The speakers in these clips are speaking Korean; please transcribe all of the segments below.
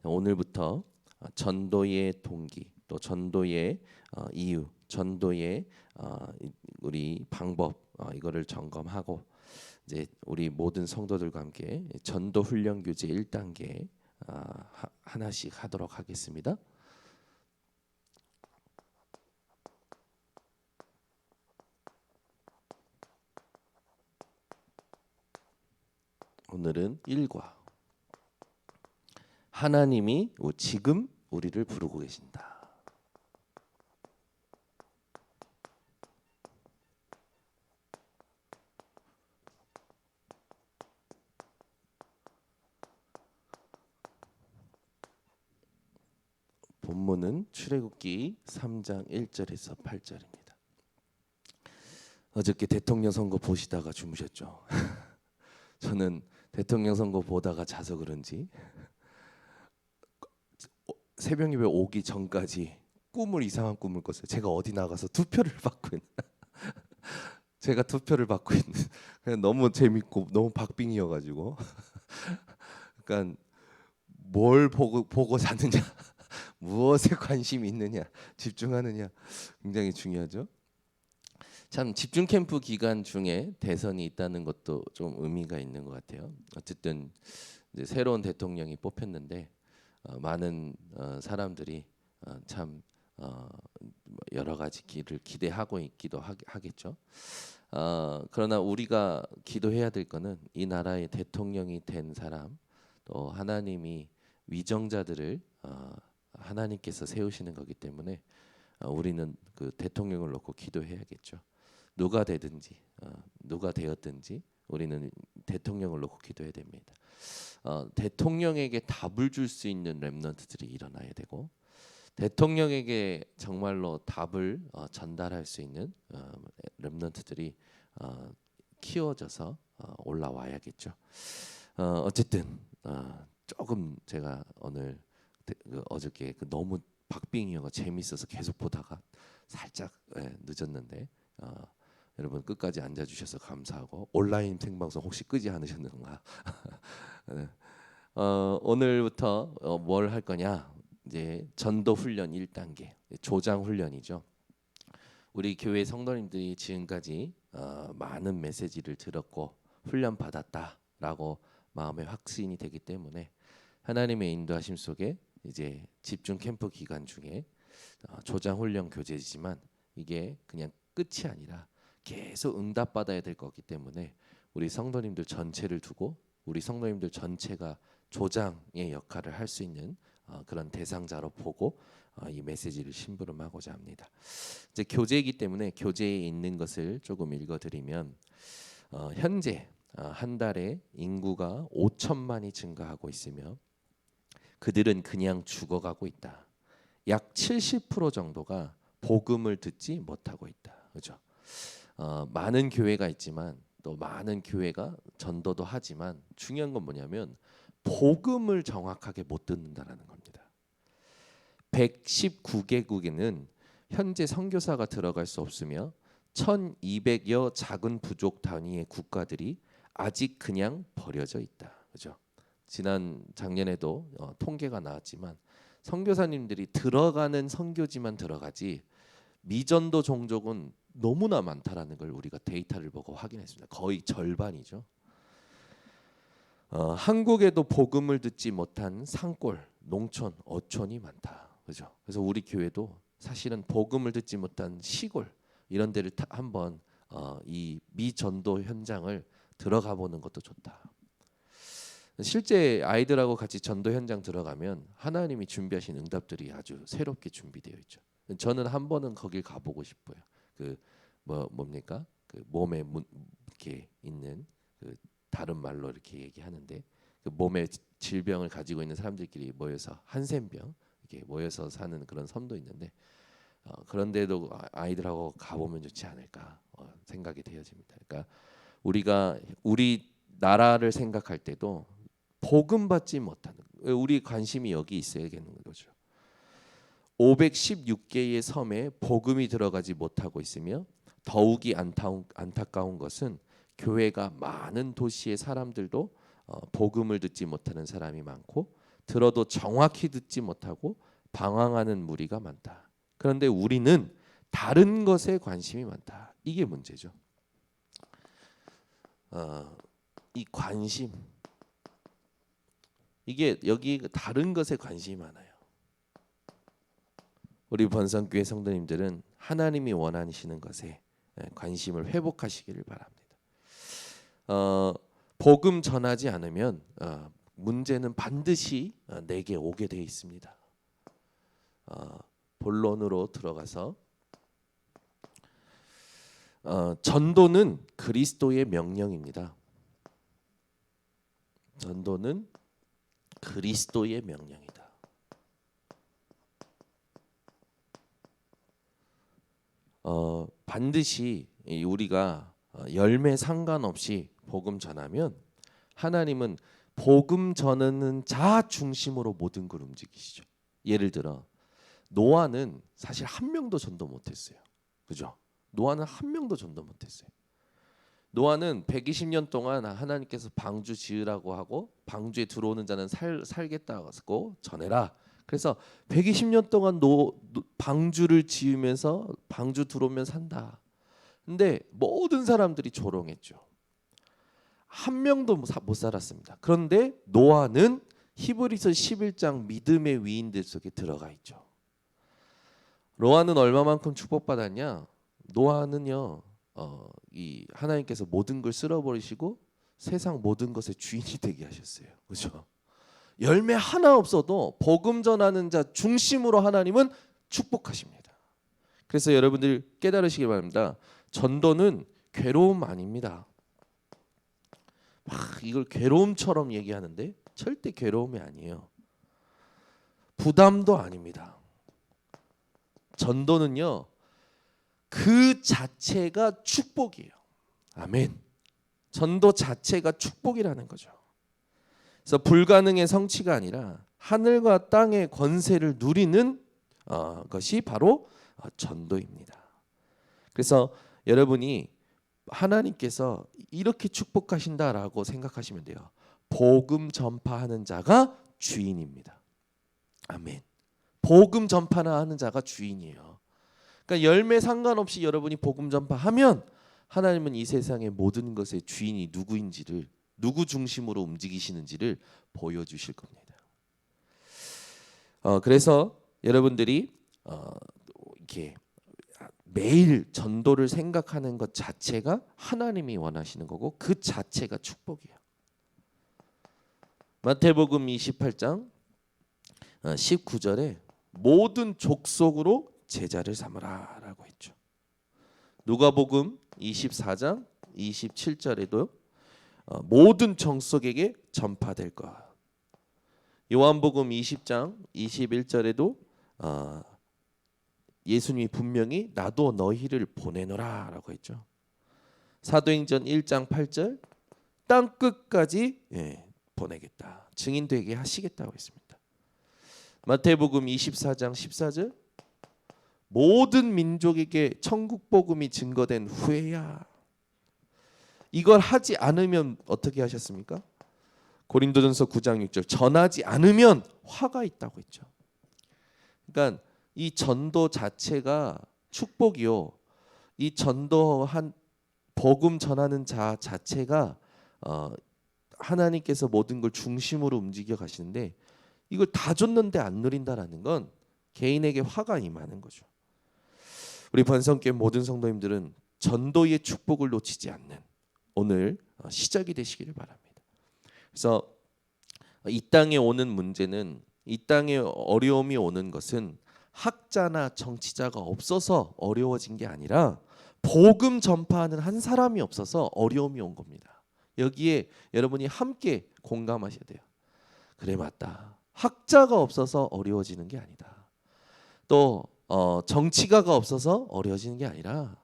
오늘부터 전도의 동기, 또 전도의 이유, 전도의 우리 방법 이거를 점검하고 이제 우리 모든 성도들과 함께 전도 훈련 교재 1단계 하나씩 하도록 하겠습니다. 오늘은 1과 하나님이 지금 우리를 부르고 계신다. 본문은 출애굽기 3장 1절에서 8절입니다. 어저께 대통령 선거 보시다가 주무셨죠? 저는 대통령 선거 보다가 자서 그런지 새벽 예배 오기 전까지 이상한 꿈을 꿨어요. 제가 어디 나가서 투표를 받고 있는 제가 투표를 받고 있는 그냥 너무 재밌고 너무 박빙이어가지고 그러니까 뭘 보고 자느냐 무엇에 관심이 있느냐 집중하느냐 굉장히 중요하죠. 참 집중 캠프 기간 중에 대선이 있다는 것도 좀 의미가 있는 것 같아요. 어쨌든 이제 새로운 대통령이 뽑혔는데 많은 사람들이 참 여러 가지 길을 기대하고 있기도 하겠죠. 그러나 우리가 기도해야 될 거는 이 나라의 대통령이 된 사람, 또 하나님이 위정자들을 하나님께서 세우시는 거기 때문에 우리는 그 대통령을 놓고 기도해야겠죠. 누가 되든지 누가 되었든지 우리는 대통령을 놓고 기도해야 됩니다. 대통령에게 답을 줄 수 있는 렘넌트들이 일어나야 되고 대통령에게 정말로 답을 전달할 수 있는 렘넌트들이 키워져서 올라와야겠죠. 어쨌든 조금 제가 오늘 어저께 너무 박빙이어가 재밌어서 계속 보다가 살짝 늦었는데 여러분 끝까지 앉아주셔서 감사하고 온라인 생방송 혹시 끄지 않으셨는가? 오늘부터 뭘 할 거냐? 이제 전도 훈련 1단계 조장 훈련이죠. 우리 교회 성도님들이 지금까지 많은 메시지를 들었고 훈련 받았다라고 마음에 확신이 되기 때문에 하나님의 인도하심 속에 이제 집중 캠프 기간 중에 조장 훈련 교재지만 이게 그냥 끝이 아니라 계속 응답 받아야 될 거기 때문에 우리 성도님들 전체를 두고 우리 성도님들 전체가 조장의 역할을 할 수 있는 그런 대상자로 보고 이 메시지를 심부름하고자 합니다. 이제 교재이기 때문에 교재에 있는 것을 조금 읽어드리면 현재 한 달에 인구가 5천만이 증가하고 있으며 그들은 그냥 죽어가고 있다. 약 70% 정도가 복음을 듣지 못하고 있다. 그렇죠? 많은 교회가 있지만 또 많은 교회가 전도도 하지만 중요한 건 뭐냐면 복음을 정확하게 못 듣는다라는 겁니다. 119개국에는 현재 선교사가 들어갈 수 없으며 1200여 작은 부족 단위의 국가들이 아직 그냥 버려져 있다. 그죠? 작년에도 통계가 나왔지만 선교사님들이 들어가는 선교지만 들어가지 미전도 종족은 너무나 많다라는 걸 우리가 데이터를 보고 확인했습니다. 거의 절반이죠. 한국에도 복음을 듣지 못한 산골, 농촌, 어촌이 많다. 그죠? 그래서 우리 교회도 사실은 복음을 듣지 못한 시골 이런 데를 한번 이 미전도 현장을 들어가 보는 것도 좋다. 실제 아이들하고 같이 전도 현장 들어가면 하나님이 준비하신 응답들이 아주 새롭게 준비되어 있죠. 저는 한 번은 거길 가보고 싶어요. 그 뭡니까? 그 몸에 이렇게 있는 그 다른 말로 이렇게 얘기하는데 그 몸에 질병을 가지고 있는 사람들끼리 모여서 한센병 이렇게 모여서 사는 그런 섬도 있는데 그런데도 아이들하고 가보면 좋지 않을까 생각이 되어집니다. 그러니까 우리가 우리 나라를 생각할 때도 복음 받지 못하는 우리 관심이 여기 있어야겠는 거죠. 516개의 섬에 복음이 들어가지 못하고 있으며 더욱이 안타까운 것은 교회가 많은 도시의 사람들도 복음을 듣지 못하는 사람이 많고 들어도 정확히 듣지 못하고 방황하는 무리가 많다. 그런데 우리는 다른 것에 관심이 많다. 이게 문제죠. 이 관심, 이게 여기 다른 것에 관심이 많아요. 우리 번성교회 성도님들은 하나님이 원하시는 것에 관심을 회복하시기를 바랍니다. 복음 전하지 않으면 문제는 반드시 내게 오게 되어 있습니다. 본론으로 들어가서 전도는 그리스도의 명령입니다. 전도는 그리스도의 명령이다. 반드시 우리가 열매 상관없이 복음 전하면 하나님은 복음 전하는 자 중심으로 모든 걸 움직이시죠. 예를 들어 노아는 사실 한 명도 전도 못했어요. 그죠? 노아는 한 명도 전도 못했어요. 노아는 120년 동안 하나님께서 방주 지으라고 하고 방주에 들어오는 자는 살겠다고 전해라. 그래서 120년 동안 방주를 지으면서 방주 들어오면 산다. 근데 모든 사람들이 조롱했죠. 한 명도 못 살았습니다. 그런데 노아는 히브리서 11장 믿음의 위인들 속에 들어가 있죠. 노아는 얼마만큼 축복받았냐? 노아는요, 이 하나님께서 모든 걸 쓸어버리시고 세상 모든 것의 주인이 되게 하셨어요. 그렇죠? 열매 하나 없어도 복음 전하는 자 중심으로 하나님은 축복하십니다. 그래서 여러분들 깨달으시기 바랍니다. 전도는 괴로움 아닙니다. 이걸 괴로움처럼 얘기하는데 절대 괴로움이 아니에요. 부담도 아닙니다. 전도는요, 그 자체가 축복이에요. 아멘. 전도 자체가 축복이라는 거죠. 그래서 불가능의 성취가 아니라 하늘과 땅의 권세를 누리는 것이 바로 전도입니다. 그래서 여러분이 하나님께서 이렇게 축복하신다라고 생각하시면 돼요. 복음 전파하는 자가 주인입니다. 아멘. 복음 전파하는 자가 주인이에요. 그러니까 열매 상관없이 여러분이 복음 전파하면 하나님은 이 세상의 모든 것의 주인이 누구인지를, 누구 중심으로 움직이시는지를 보여주실 겁니다. 그래서 여러분들이 이렇게 매일 전도를 생각하는 것 자체가 하나님이 원하시는 거고 그 자체가 축복이에요. 마태복음 28장 19절에 모든 족속으로 제자를 삼으라라고 했죠. 누가복음 24장 27절에도 모든 족속에게 전파될 것. 요한복음 20장 21절에도 예수님이 분명히 나도 너희를 보내노라라고 했죠. 사도행전 1장 8절 땅 끝까지 보내겠다. 증인 되게 하시겠다고 했습니다. 마태복음 24장 14절 모든 민족에게 천국 복음이 증거된 후에야. 이걸 하지 않으면 어떻게 하셨습니까? 고린도전서 9장 6절 전하지 않으면 화가 있다고 했죠. 그러니까 이 전도 자체가 축복이요. 이 전도한 복음 전하는 자 자체가 하나님께서 모든 걸 중심으로 움직여 가시는데 이걸 다 줬는데 안 누린다라는 건 개인에게 화가 임하는 거죠. 우리 번성교회 모든 성도님들은 전도의 축복을 놓치지 않는 오늘 시작이 되시기를 바랍니다. 그래서 이 땅에 오는 문제는, 이 땅에 어려움이 오는 것은 학자나 정치자가 없어서 어려워진 게 아니라 복음 전파하는 한 사람이 없어서 어려움이 온 겁니다. 여기에 여러분이 함께 공감하셔야 돼요. 그래, 맞다. 학자가 없어서 어려워지는 게 아니다. 또 정치가가 없어서 어려워지는 게 아니라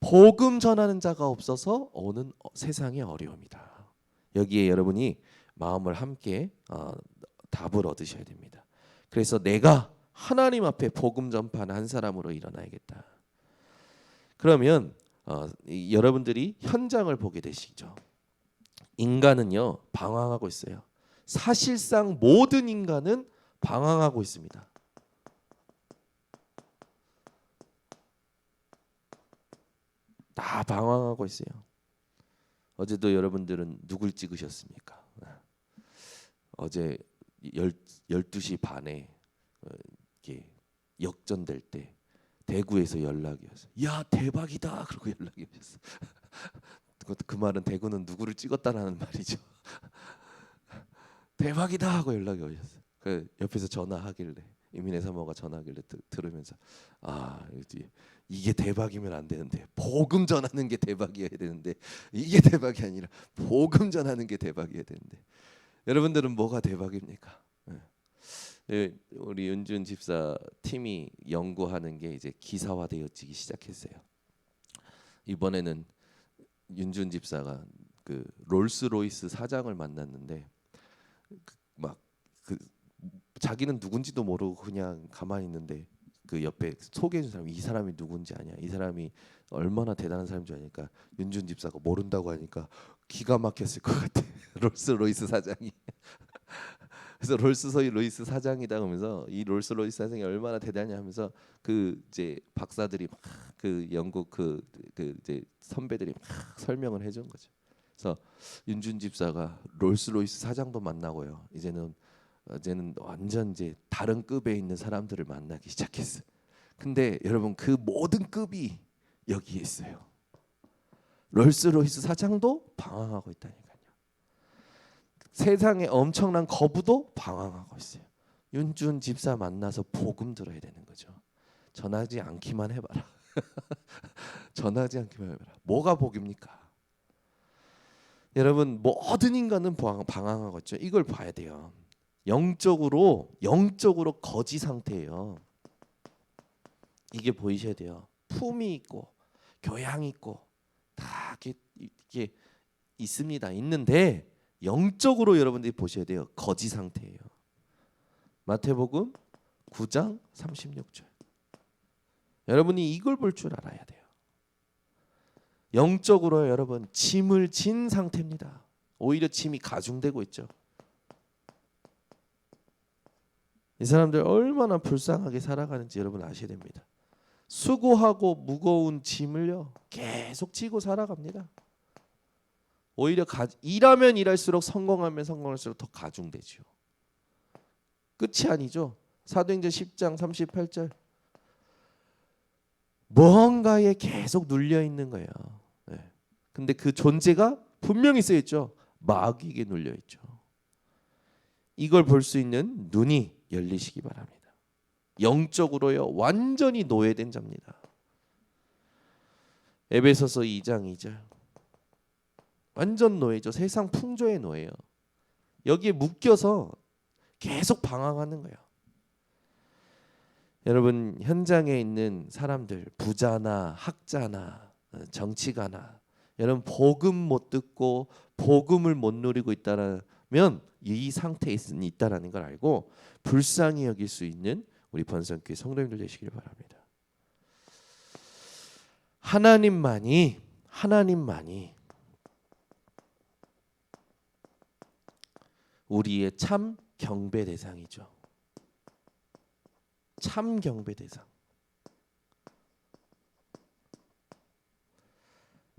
복음 전하는 자가 없어서 오는 세상의 어려움이다. 여기에 여러분이 마음을 함께 답을 얻으셔야 됩니다. 그래서 내가 하나님 앞에 복음 전파하는 한 사람으로 일어나야겠다. 그러면 여러분들이 현장을 보게 되시죠. 인간은요 방황하고 있어요. 사실상 모든 인간은 방황하고 있습니다. 다 방황하고 있어요. 어제도 여러분들은 누굴 찍으셨습니까? 어제 12시 반에 이렇게 역전될 때 대구에서 연락이 왔어요. 야 대박이다. 그러고 연락이 오셨어. 그 말은 대구는 누구를 찍었다라는 말이죠. 대박이다 하고 연락이 오셨어요. 그 옆에서 전화하길래 이민혜 사모가 전화하길래 들으면서 이게 대박이면 안 되는데 복음 전하는 게 대박이어야 되는데 이게 대박이 아니라 복음 전하는 게 대박이어야 되는데 여러분들은 뭐가 대박입니까? 우리 윤준 집사 팀이 연구하는 게 이제 기사화되어지기 시작했어요. 이번에는 윤준 집사가 그 롤스로이스 사장을 만났는데 그 자기는 누군지도 모르고 그냥 가만히 있는데 그 옆에 소개해준 사람이 이 사람이 누군지 아냐, 이 사람이 얼마나 대단한 사람인지 아니까 윤준 집사가 모른다고 하니까 기가 막혔을 것 같아. 롤스로이스 사장이. 그래서 롤스로이스 사장이다 하면서 이 롤스로이스 사장이 얼마나 대단하냐 하면서 그 이제 박사들이 막 그 영국 그 이제 선배들이 막 설명을 해준 거죠. 그래서 윤준 집사가 롤스로이스 사장도 만나고요. 이제는 완전 이제 다른 급에 있는 사람들을 만나기 시작했어요. 근데 여러분 그 모든 급이 여기에 있어요. 롤스로이스 사장도 방황하고 있다니까요. 세상에 엄청난 거부도 방황하고 있어요. 윤준 집사 만나서 복음 들어야 되는 거죠. 전하지 않기만 해봐라. 전하지 않기만 해봐라. 뭐가 복입니까? 여러분 모든 인간은 방황하고 있죠. 이걸 봐야 돼요. 영적으로 거지 상태예요. 이게 보이셔야 돼요. 품이 있고 교양 있고 다 이게 있습니다. 있는데 영적으로 여러분들이 보셔야 돼요. 거지 상태예요. 마태복음 9장 36절. 여러분이 이걸 볼 줄 알아야 돼요. 영적으로 여러분 짐을 진 상태입니다. 오히려 짐이 가중되고 있죠. 이 사람들 얼마나 불쌍하게 살아가는지 여러분 아셔야 됩니다. 수고하고 무거운 짐을요 계속 지고 살아갑니다. 오히려 일하면 일할수록 성공하면 성공할수록 더 가중되죠. 끝이 아니죠. 사도행전 10장 38절. 뭔가에 계속 눌려 있는 거예요. 네. 근데 그 존재가 분명히 쓰여 있죠. 마귀에게 눌려 있죠. 이걸 볼 수 있는 눈이 열리시기 바랍니다. 영적으로요 완전히 노예된 자입니다. 에베소서 2장 2절. 완전 노예죠. 세상 풍조의 노예요. 여기에 묶여서 계속 방황하는 거예요. 여러분 현장에 있는 사람들 부자나 학자나 정치가나 여러분 복음 못 듣고 복음을 못 누리고 있다면 이 상태에 있다라는 걸 알고 불쌍히 여길 수 있는 우리 번성교회 성도님들 되시길 바랍니다. 하나님만이 우리의 참 경배 대상이죠. 참 경배 대상.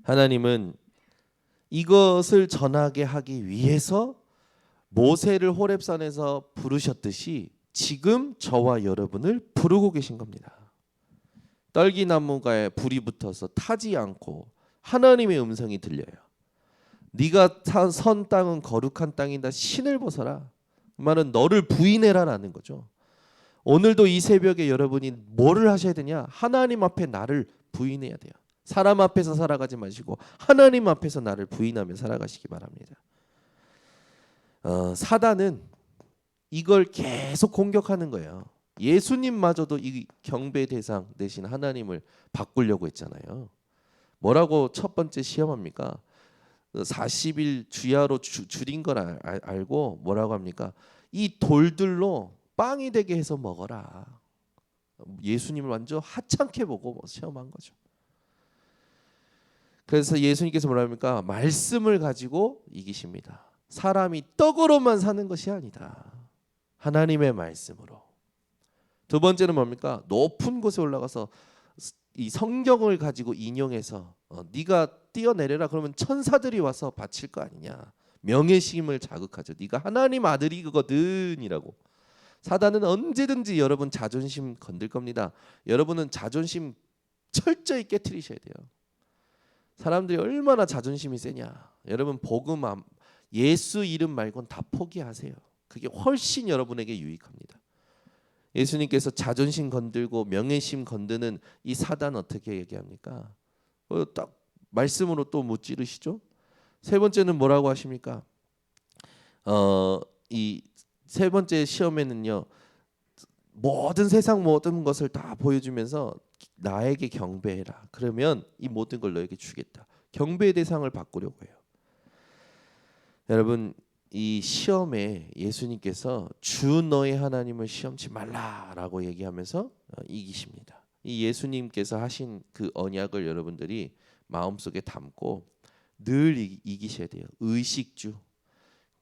하나님은 이것을 전하게 하기 위해서 모세를 호렙산에서 부르셨듯이 지금 저와 여러분을 부르고 계신 겁니다. 떨기나무가에 불이 붙어서 타지 않고 하나님의 음성이 들려요. 네가 선 땅은 거룩한 땅이다. 신을 벗어라. 그 말은 너를 부인해라라는 거죠. 오늘도 이 새벽에 여러분이 뭐를 하셔야 되냐? 하나님 앞에 나를 부인해야 돼요. 사람 앞에서 살아가지 마시고 하나님 앞에서 나를 부인하며 살아가시기 바랍니다. 사단은 이걸 계속 공격하는 거예요. 예수님마저도 이 경배 대상 대신 하나님을 바꾸려고 했잖아요. 뭐라고 첫 번째 시험합니까? 40일 주야로 줄인 걸 알고 뭐라고 합니까? 이 돌들로 빵이 되게 해서 먹어라. 예수님을 완전 하찮게 보고 시험한 거죠. 그래서 예수님께서 뭐라 합니까? 말씀을 가지고 이기십니다. 사람이 떡으로만 사는 것이 아니다. 하나님의 말씀으로. 두 번째는 뭡니까? 높은 곳에 올라가서 이 성경을 가지고 인용해서 네가 뛰어내려라 그러면 천사들이 와서 바칠 거 아니냐. 명예심을 자극하죠. 네가 하나님 아들이거든이라고. 사단은 언제든지 여러분 자존심 건들 겁니다. 여러분은 자존심 철저히 깨트리셔야 돼요. 사람들이 얼마나 자존심이 세냐. 여러분 복음 예수 이름 말고는 다 포기하세요. 그게 훨씬 여러분에게 유익합니다. 예수님께서 자존심 건들고 명예심 건드는 이 사단 어떻게 얘기합니까? 딱 말씀으로 또 무찌르시죠. 세 번째는 뭐라고 하십니까? 이 세 번째 시험에는요. 세상 모든 것을 다 보여주면서 나에게 경배해라. 그러면 이 모든 걸 너에게 주겠다. 경배의 대상을 바꾸려고 해요. 여러분 이 시험에 예수님께서 주 너의 하나님을 시험치 말라라고 얘기하면서 이기십니다. 이 예수님께서 하신 그 언약을 여러분들이 마음속에 담고 늘 이기셔야 돼요. 의식주,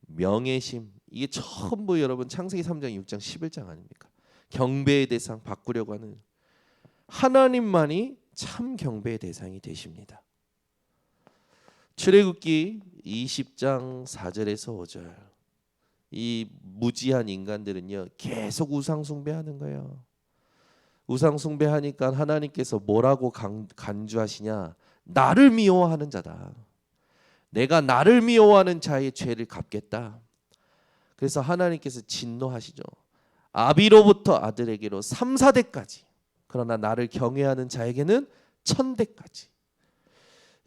명예심 이게 전부 여러분 창세기 3장, 6장, 11장 아닙니까? 경배의 대상 바꾸려고 하는 하나님만이 참 경배의 대상이 되십니다. 출애굽기 20장 4절에서 5절 이 무지한 인간들은요 계속 우상 숭배하는 거예요. 우상 숭배하니까 하나님께서 뭐라고 간주하시냐? 나를 미워하는 자다. 내가 나를 미워하는 자의 죄를 갚겠다. 그래서 하나님께서 진노하시죠. 아비로부터 아들에게로 3, 4대까지. 그러나 나를 경외하는 자에게는 1000대까지.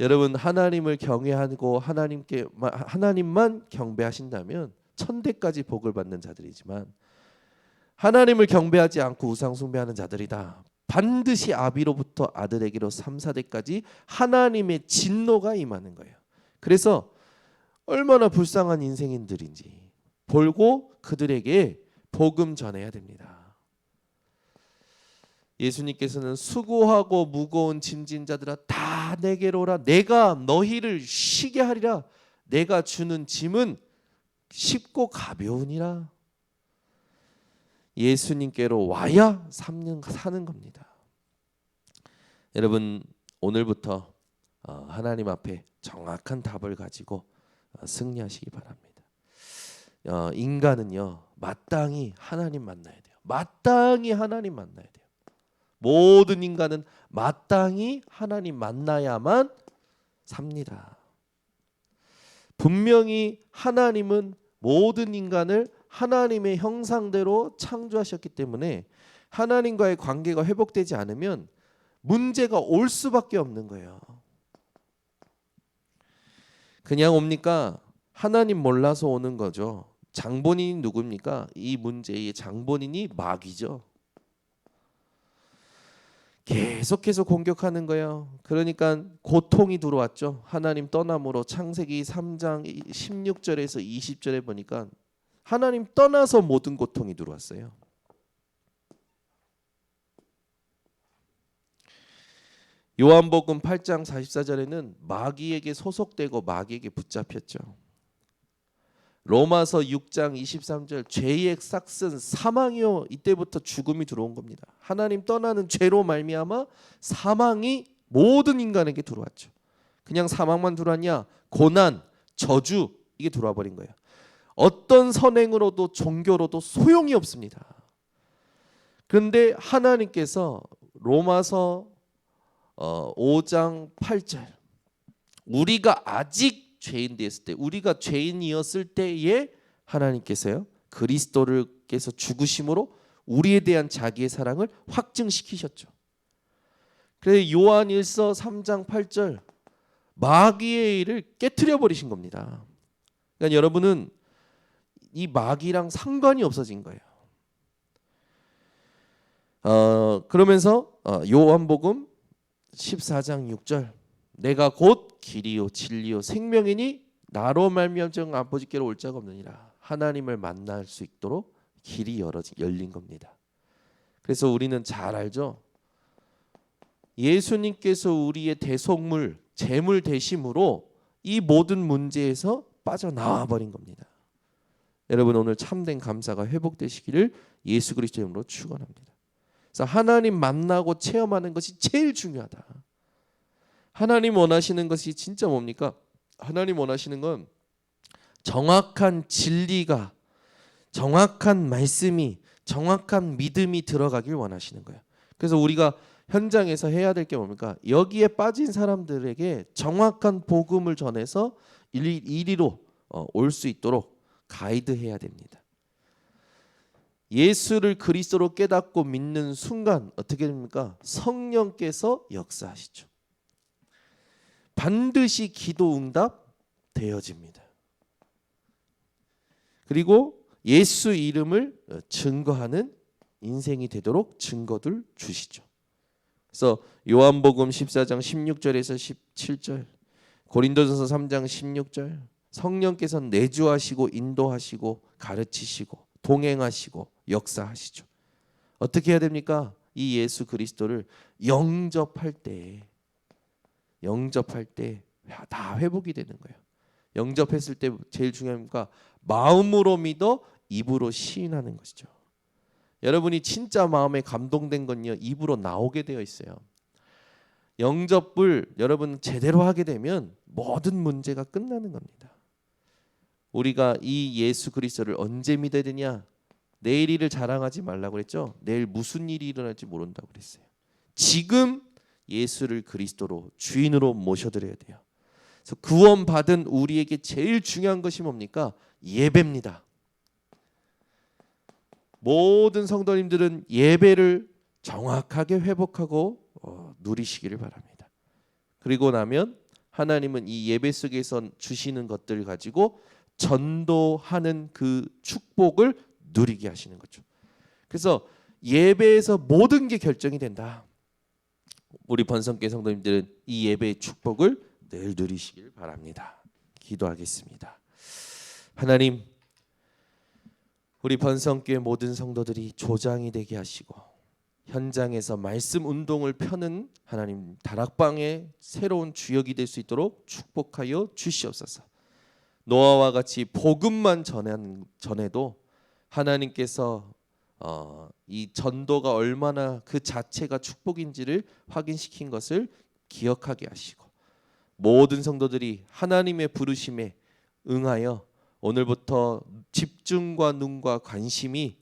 여러분 하나님을 경외하고 하나님만 경배하신다면 1000대까지 복을 받는 자들이지만 하나님을 경배하지 않고 우상 숭배하는 자들이다. 반드시 아비로부터 아들에게로 3, 4대까지 하나님의 진노가 임하는 거예요. 그래서 얼마나 불쌍한 인생인들인지 보고 그들에게 복음 전해야 됩니다. 예수님께서는 수고하고 무거운 짐진 자들아 다 내게로 오라. 내가 너희를 쉬게 하리라. 내가 주는 짐은 쉽고 가벼우니라. 예수님께로 와야 사는 겁니다. 여러분 오늘부터 하나님 앞에 정확한 답을 가지고 승리하시기 바랍니다. 인간은요 마땅히 하나님 만나야 돼요. 마땅히 하나님 만나야 돼요. 모든 인간은 마땅히 하나님 만나야만 삽니다. 분명히 하나님은 모든 인간을 하나님의 형상대로 창조하셨기 때문에 하나님과의 관계가 회복되지 않으면 문제가 올 수밖에 없는 거예요. 그냥 옵니까? 하나님 몰라서 오는 거죠. 장본인이 누굽니까? 이 문제의 장본인이 마귀죠. 계속해서 공격하는 거예요. 그러니까 고통이 들어왔죠. 하나님 떠남으로 창세기 3장 16절에서 20절에 보니까 하나님 떠나서 모든 고통이 들어왔어요. 요한복음 8장 44절에는 마귀에게 소속되고 마귀에게 붙잡혔죠. 로마서 6장 23절 죄의 싹슨 사망이요. 이때부터 죽음이 들어온 겁니다. 하나님 떠나는 죄로 말미암아 사망이 모든 인간에게 들어왔죠. 그냥 사망만 들어왔냐? 고난, 저주 이게 들어와 버린 거예요. 어떤 선행으로도 종교로도 소용이 없습니다. 그런데 하나님께서 로마서 5장 8절 우리가 아직 죄인 되었을 때 우리가 죄인이었을 때에 하나님께서요 그리스도를께서 죽으심으로 우리에 대한 자기의 사랑을 확증시키셨죠. 그래서 요한일서 3장 8절 마귀의 일을 깨트려 버리신 겁니다. 그러니까 여러분은 이 마귀랑 상관이 없어진 거예요. 그러면서 요한복음 14장 6절 내가 곧 길이요 진리요 생명이니 나로 말미암아 아버지께로 올 자가 없느니라. 하나님을 만날 수 있도록 길이 열린 겁니다. 그래서 우리는 잘 알죠. 예수님께서 우리의 대속물 제물 되심으로 이 모든 문제에서 빠져나와 버린 겁니다. 여러분 오늘 참된 감사가 회복되시기를 예수 그리스도의 이름으로 축원합니다. 그래서 하나님 만나고 체험하는 것이 제일 중요하다. 하나님 원하시는 것이 진짜 뭡니까? 하나님 원하시는 건 정확한 진리가, 정확한 말씀이, 정확한 믿음이 들어가길 원하시는 거예요. 그래서 우리가 현장에서 해야 될 게 뭡니까? 여기에 빠진 사람들에게 정확한 복음을 전해서 이리로 올 수 있도록 가이드해야 됩니다. 예수를 그리스도로 깨닫고 믿는 순간 어떻게 됩니까? 성령께서 역사하시죠. 반드시 기도 응답 되어집니다. 그리고 예수 이름을 증거하는 인생이 되도록 증거들 주시죠. 그래서 요한복음 14장 16절에서 17절, 고린도전서 3장 16절, 성령께서 내주하시고 인도하시고 가르치시고 동행하시고 역사하시죠. 어떻게 해야 됩니까? 이 예수 그리스도를 영접할 때 다 회복이 되는 거예요. 영접했을 때 제일 중요한 건 마음으로 믿어 입으로 시인하는 것이죠. 여러분이 진짜 마음에 감동된 건요, 입으로 나오게 되어 있어요. 영접을 여러분 제대로 하게 되면 모든 문제가 끝나는 겁니다. 우리가 이 예수 그리스도를 언제 믿어야 되냐? 내일 일을 자랑하지 말라고 그랬죠. 내일 무슨 일이 일어날지 모른다고 그랬어요. 지금 예수를 그리스도로 주인으로 모셔드려야 돼요. 그래서 구원받은 우리에게 제일 중요한 것이 뭡니까? 예배입니다. 모든 성도님들은 예배를 정확하게 회복하고 누리시기를 바랍니다. 그리고 나면 하나님은 이 예배 속에서 주시는 것들을 가지고 전도하는 그 축복을 누리게 하시는 거죠. 그래서 예배에서 모든 게 결정이 된다. 우리 번성교회 성도님들은 이 예배의 축복을 늘 누리시길 바랍니다. 기도하겠습니다. 하나님, 우리 번성교회 모든 성도들이 조장이 되게 하시고 현장에서 말씀 운동을 펴는 하나님 다락방의 새로운 주역이 될 수 있도록 축복하여 주시옵소서. 노아와 같이 복음만 전해도 하나님께서 이 전도가 얼마나 그 자체가 축복인지를 확인시킨 것을 기억하게 하시고 모든 성도들이 하나님의 부르심에 응하여 오늘부터 집중과 눈과 관심이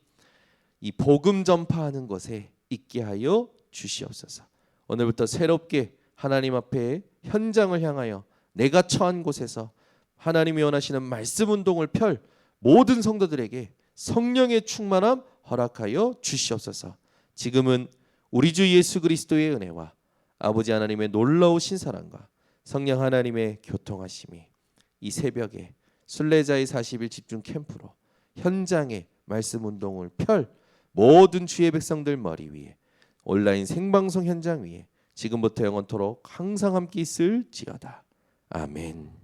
이 복음 전파하는 것에 있게 하여 주시옵소서. 오늘부터 새롭게 하나님 앞에 현장을 향하여 내가 처한 곳에서 하나님이 원하시는 말씀 운동을 펼 모든 성도들에게 성령의 충만함 허락하여 주시옵소서. 지금은 우리 주 예수 그리스도의 은혜와 아버지 하나님의 놀라우신 사랑과 성령 하나님의 교통하심이 이 새벽에 순례자의 40일 집중 캠프로 현장에 말씀 운동을 펼 모든 주의 백성들 머리 위에 온라인 생방송 현장 위에 지금부터 영원토록 항상 함께 있을지어다. 아멘.